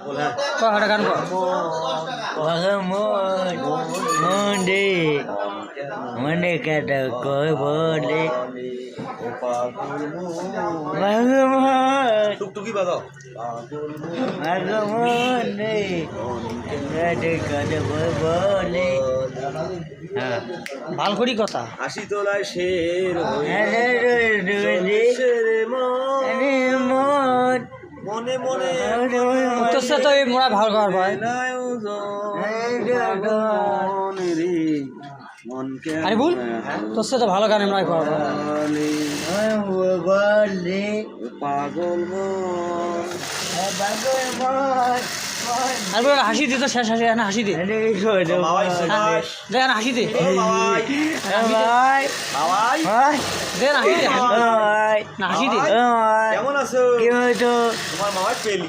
একটা গান কর মন্ডে মনে কাটা কই বলে টুকটুকি বাজাও মনে কাটে কাটে বলে হ্যাঁ ভাল করি কথা হাসি তোলায় শের মন মনে মনে তোর সাথে তো এই মোড়া ভাল কর ভাই মনকে আরে বল তোর সাথে ভালো গান আমরা কর বলে পাগল আর বল হাসি দে তো শেষ হাসি না হাসি দে দে না হাসি দে ভাই ভাই দে না হাসি দে ভাই না হাসি দে কেমন আছো কি হয়তো তোমার মামার পেলি